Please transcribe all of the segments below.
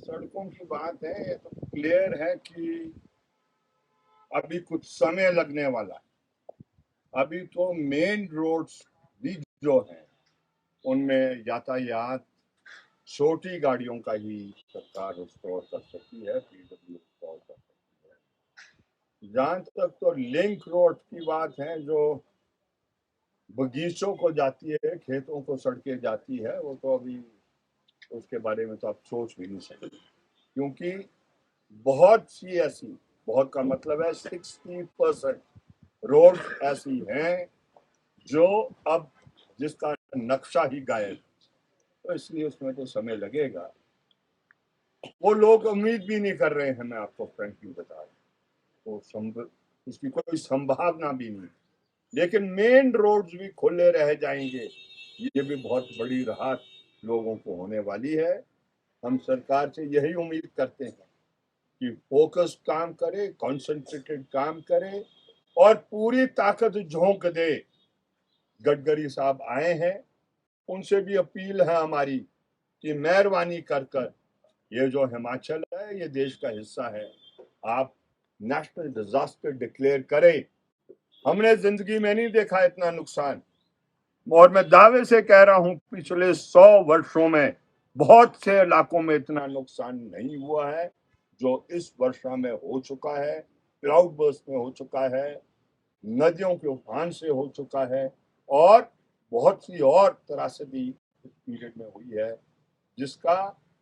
सड़कों की बात है, ये तो क्लियर है कि अभी कुछ समय लगने वाला है। अभी तो मेन रोड्स भी जो हैं उनमें यातायात छोटी गाड़ियों का ही सरकार रिस्टोर कर सकती है, पीडब्ल्यू रिस्टोर कर सकती है। जहां तक तो लिंक रोड की बात है, जो बगीचों को जाती है, खेतों को सड़कें जाती है, वो तो अभी उसके बारे में तो आप सोच भी नहीं सकते, क्योंकि बहुत सी ऐसी, बहुत का मतलब है 60% रोड ऐसी हैं जो अब जिसका नक्शा ही गायब, तो इसलिए उसमें तो समय लगेगा। वो लोग उम्मीद भी नहीं कर रहे हैं, मैं आपको फ्रेंकली बता रहा हूँ, तो उसकी कोई संभावना भी नहीं। लेकिन मेन रोड्स भी खुले रह जाएंगे, ये भी बहुत बड़ी राहत लोगों को होने वाली है। हम सरकार से यही उम्मीद करते हैं कि फोकस काम करे, कॉन्सेंट्रेटेड काम करे और पूरी ताकत झोंक दे। गडकरी साहब आए हैं, उनसे भी अपील है हमारी कि मेहरबानी कर कर ये जो हिमाचल है, ये देश का हिस्सा है, आप नेशनल डिजास्टर डिक्लेयर करें। हमने जिंदगी में नहीं देखा इतना नुकसान, और मैं दावे से कह रहा हूं पिछले 100 वर्षों में बहुत से इलाकों में इतना नुकसान नहीं हुआ है जो इस वर्षा में हो चुका है। क्लाउड बर्स्ट में हो चुका है, नदियों के उफान से हो चुका है, और बहुत सी और त्रासदी इस पीरियड में हुई है, जिसका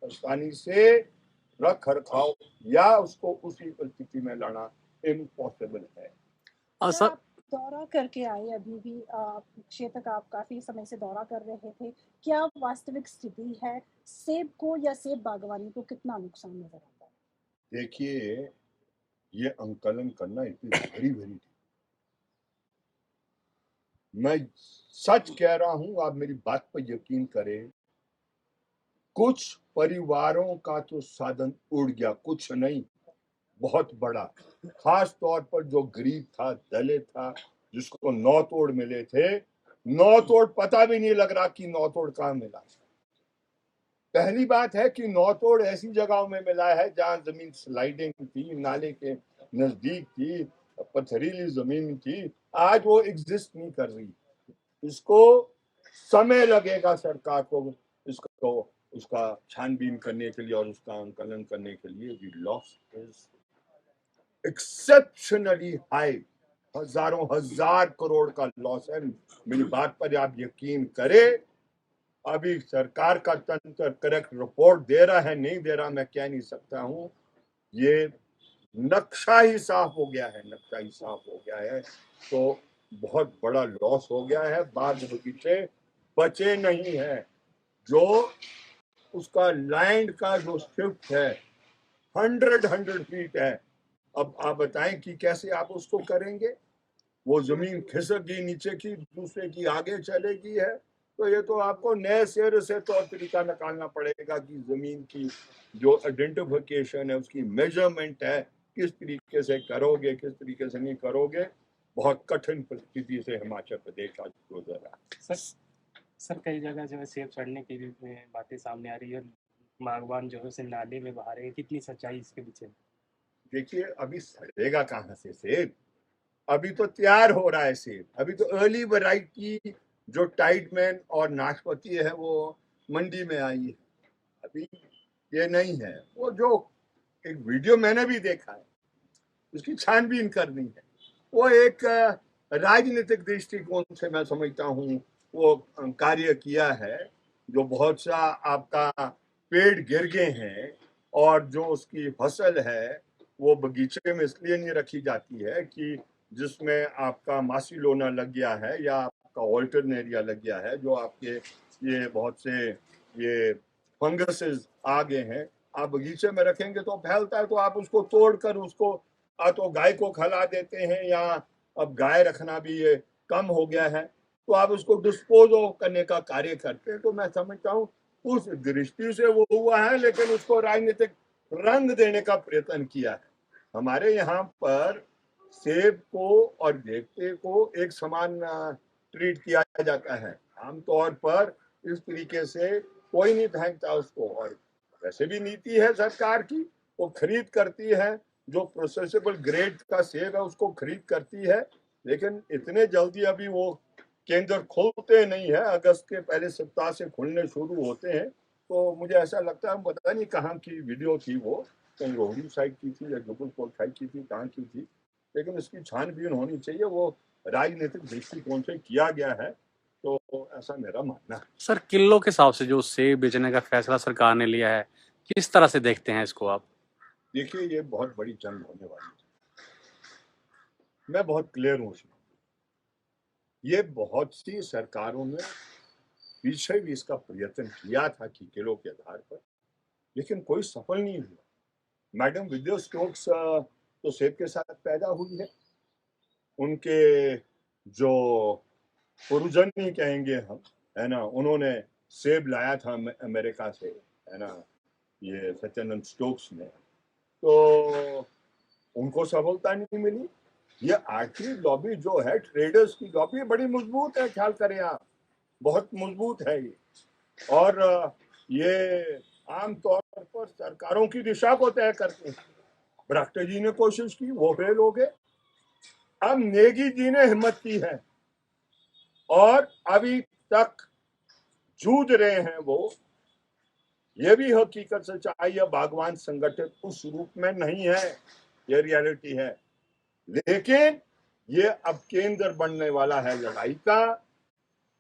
आसानी से रख रखाव या उसको उसी परिस्थिति में लाना इम्पॉसिबल है। सर, आप दौरा करके आए, अभी भी क्षेत्र का आप काफी समय से दौरा कर रहे थे, क्या वास्तविक स्थिति है? सेब को या सेब बागवानी को कितना नुकसान नजर आता है? देखिए, ये अंकलन करना इतनी वेरी वेरी, मैं सच कह रहा हूं, आप मेरी बात पर यकीन करें, कुछ परिवारों का तो साधन उड़ गया, कुछ नहीं, बहुत बड़ा। खास तौर पर जो गरीब था, दलित था, जिसको नौ तोड़ मिले थे, नौ तोड़ पता भी नहीं लग रहा कि नौ तोड़ कहां मिला। पहली बात है कि नौ तोड़ ऐसी जगहों में मिला है जहां जमीन स्लाइडिंग थी, नाले के नजदीक थी, पथरीली जमीन थी, आज वो एग्जिस्ट नहीं कर रही। इसको समय लगेगा सरकार को इसको उसका छानबीन करने के लिए और उसका आंकलन करने के लिए। वी लॉस इज एक्सेप्शनली हाई, हजारों हजार करोड़ का लॉस है। मेरी बात पर आप यकीन करें, अभी सरकार का तंत्र करेक्ट रिपोर्ट दे रहा है नहीं दे रहा मैं कह नहीं सकता हूं, ये नक्शा ही साफ हो गया है, नक्शा ही साफ हो गया है, तो बहुत बड़ा लॉस हो गया है। बाग बगीचे बचे नहीं है, जो उसका लैंड का जो शिफ्ट है 100 फीट है। अब आप बताएं कि कैसे आप उसको करेंगे, वो जमीन खिसक गई नीचे की, दूसरे की आगे चलेगी है, तो ये तो आपको नए सिरे से तौर तरीका निकालना पड़ेगा कि जमीन की जो आइडेंटिफिकेशन है, उसकी मेजरमेंट है, किस तरीके से करोगे, किस तरीके से नहीं करोगे। बहुत कठिन परिस्थिति से हिमाचल प्रदेश आज गुजर रहा है। सर कई जगह जो है सेब सड़ने की भी बातें सामने आ रही है, बागवान जो है उसे नाले में बहा रहे हैं, कितनी सच्चाई इसके पीछे? देखिए, अभी सड़ेगा कहाँ से सेब, अभी तो तैयार हो रहा है सेब, अभी तो अर्ली वैरायटी जो टाइडमैन और नाशपाती है वो मंडी में आई है, अभी ये नहीं है। वो जो एक वीडियो मैंने भी देखा है, उसकी छानबीन करनी है, वो एक राजनीतिक दृष्टिकोण से मैं समझता हूँ वो कार्य किया है। जो बहुत सा आपका पेड़ गिर गए हैं और जो उसकी फसल है वो बगीचे में इसलिए नहीं रखी जाती है कि जिसमें आपका मासीलोना लग गया है या आपका ऑल्टरनेरिया लग गया है, जो आपके ये बहुत से ये फंगसेस आ गए हैं, आप बगीचे में रखेंगे तो फैलता है, तो आप उसको तोड़कर उसको तो गाय को खिला देते हैं, या अब गाय रखना भी ये कम हो गया है, तो आप उसको डिस्पोज करने का कार्य करते हैं। तो मैं समझता हूँ उस दृष्टि से वो हुआ है, लेकिन उसको राजनीतिक रंग देने का प्रयत्न किया है। हमारे यहाँ पर सेब को और देखते को एक समान ट्रीट किया जाता है, आमतौर पर इस तरीके से कोई नहीं फेंकता उसको, और वैसे भी नीति है सरकार की, वो खरीद करती है, जो प्रोसेसेबल ग्रेड का सेब है उसको खरीद करती है, लेकिन इतने जल्दी अभी वो केंद्र खोलते नहीं है। अगस्त के पहले सप्ताह से खुलने शुरू होते हैं। तो मुझे ऐसा लगता है, पता नहीं कहाँ की वीडियो थी वो, कहीं रोहड़ी साइड की थी या जबलपुर साइड की थी, कहाँ की थी, लेकिन इसकी छानबीन होनी चाहिए। वो राजनीतिक दृष्टिकोण से किया गया है, तो ऐसा मेरा मानना है। सर, किलो के हिसाब से जो सेब बेचने का फैसला सरकार ने लिया है, किस तरह से देखते हैं इसको आप? देखिए, ये बहुत बड़ी जंग होने वाली है, मैं बहुत क्लियर हूँ उसमें। ये बहुत सी सरकारों ने पीछे भी इसका प्रयत्न किया था कि किलो के आधार पर, लेकिन कोई सफल नहीं हुआ। मैडम विद्या स्टोक्स तो सेब के साथ पैदा हुई है, उनके जो पुरुजन नहीं कहेंगे हम, है ना, उन्होंने सेब लाया था अमेरिका से, है ना, ये सत्यानंद स्टोक्स ने, तो उनको सफलता नहीं मिली। ये आर्थिक लॉबी जो है, ट्रेडर्स की लॉबी बड़ी मजबूत है, ख्याल करें आप, बहुत मजबूत है ये। और ये आमतौर पर सरकारों की दिशा को तय करते हैं। बरागटा जी ने कोशिश की, वो फेल हो गए। अब नेगी जी ने हिम्मत की है और अभी तक जूझ रहे हैं वो। ये भी हकीकत सच्चाई है, बागवान संगठन उस रूप में नहीं है, ये रियलिटी है। लेकिन ये अब केंद्र बनने वाला है लड़ाई का।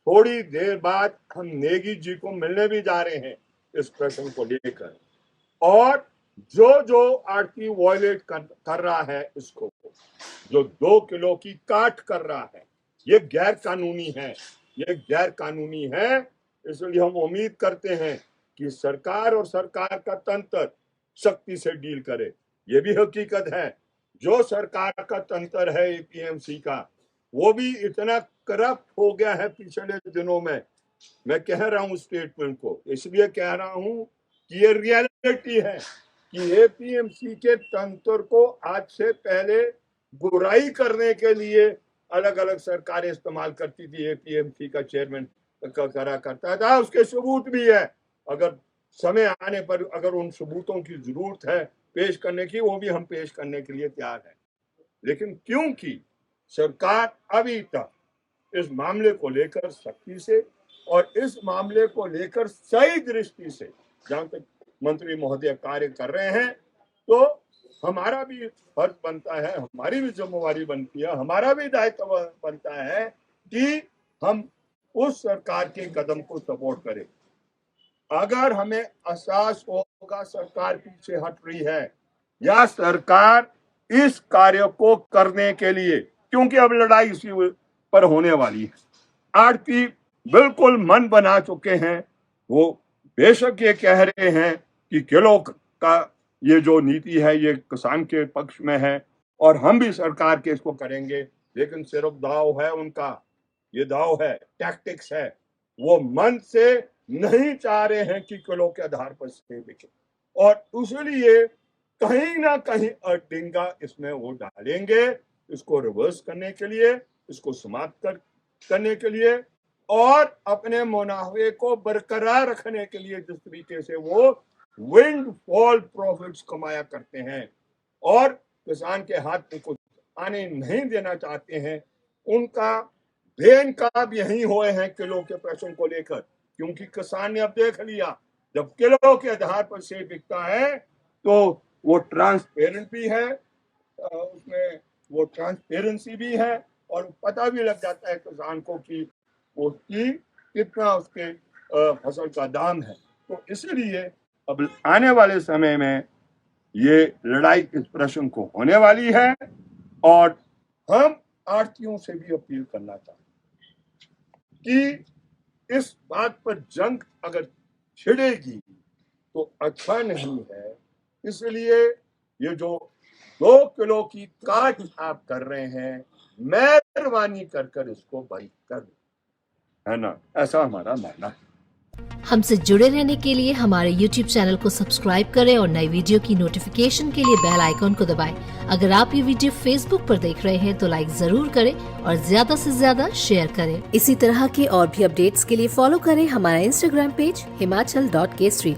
थोड़ी देर बाद हम नेगी जी को मिलने भी जा रहे हैं इस प्रश्न को लेकर, और जो आरती वायलेट कर रहा है, इसको जो 2 किलो की काट कर रहा है, ये गैर कानूनी है, ये गैर कानूनी है। इसलिए हम उम्मीद करते हैं कि सरकार और सरकार का तंत्र सख्ती से डील करे। ये भी हकीकत है, जो सरकार का तंत्र है एपीएमसी का, वो भी इतना करप्ट हो गया है पिछले दिनों में। मैं कह रहा हूँ स्टेटमेंट को, इसलिए कह रहा हूँ कि ये रियलिटी है कि एपीएमसी के तंत्र को आज से पहले बुराई करने के लिए अलग अलग सरकारें इस्तेमाल करती थी। एपीएमसी का चेयरमैन करा करता था, उसके सबूत भी है। अगर समय आने पर अगर उन सबूतों की जरूरत है पेश करने की, वो भी हम पेश करने के लिए तैयार हैं। लेकिन क्योंकि सरकार अभी तक इस मामले को लेकर सख्ती से और इस मामले को लेकर सही दृष्टि से, जहां तक मंत्री महोदय कार्य कर रहे हैं, तो हमारा भी फर्ज बनता है, हमारी भी जिम्मेवारी बनती है, हमारा भी दायित्व बनता है कि हम उस सरकार के कदम को सपोर्ट करें। अगर हमें एहसास होगा सरकार पीछे हट रही है या सरकार इस कार्य को करने के लिए, क्योंकि अब लड़ाई इसी पर होने वाली है, आरती बिल्कुल मन बना चुके हैं। वो बेशक ये कह रहे हैं कि किलो का ये जो नीति है ये किसान के पक्ष में है और हम भी सरकार के इसको करेंगे, लेकिन सिर्फ दाव है उनका, ये दाव है, टैक्टिक्स है। वो मन से नहीं चाह रहे हैं कि किलो के आधार पर सेब बिके, और इसलिए कहीं ना कहीं अड़िंगा इसमें वो डालेंगे, इसको रिवर्स करने के लिए, इसको समाप्त करने के लिए और अपने मुनाफे को बरकरार रखने के लिए, जिस तरीके से वो विंड फॉल प्रॉफिट्स कमाया करते हैं और किसान के हाथ में कुछ आने नहीं देना चाहते हैं, उनका भेन का भी यही हुए हैं किलो के प्रश्न को लेकर। क्योंकि किसान ने अब देख लिया, जब किलो के आधार पर सेब बिकता है तो वो ट्रांसपेरेंट भी है, उसमें वो ट्रांसपेरेंसी भी है और पता भी लग जाता है किसान को कि उसकी कितना उसके फसल का दाम है। तो इसलिए अब आने वाले समय में ये लड़ाई इस प्रश्न को होने वाली है और हम आड़तियों से भी अपील करना चाहते हैं कि इस बात पर जंग अगर छिड़ेगी तो अच्छा नहीं है। इसलिए ये जो 2 किलो की काट आप कर रहे हैं, मेहरबानी कर इसको बंद कर दें, है ना, ऐसा हमारा मानना है। हमसे जुड़े रहने के लिए हमारे YouTube चैनल को सब्सक्राइब करें और नई वीडियो की नोटिफिकेशन के लिए बेल आइकॉन को दबाएं। अगर आप ये वीडियो Facebook पर देख रहे हैं तो लाइक जरूर करें और ज्यादा से ज्यादा शेयर करें। इसी तरह के और भी अपडेट्स के लिए फॉलो करें हमारा Instagram पेज himachal.kesri।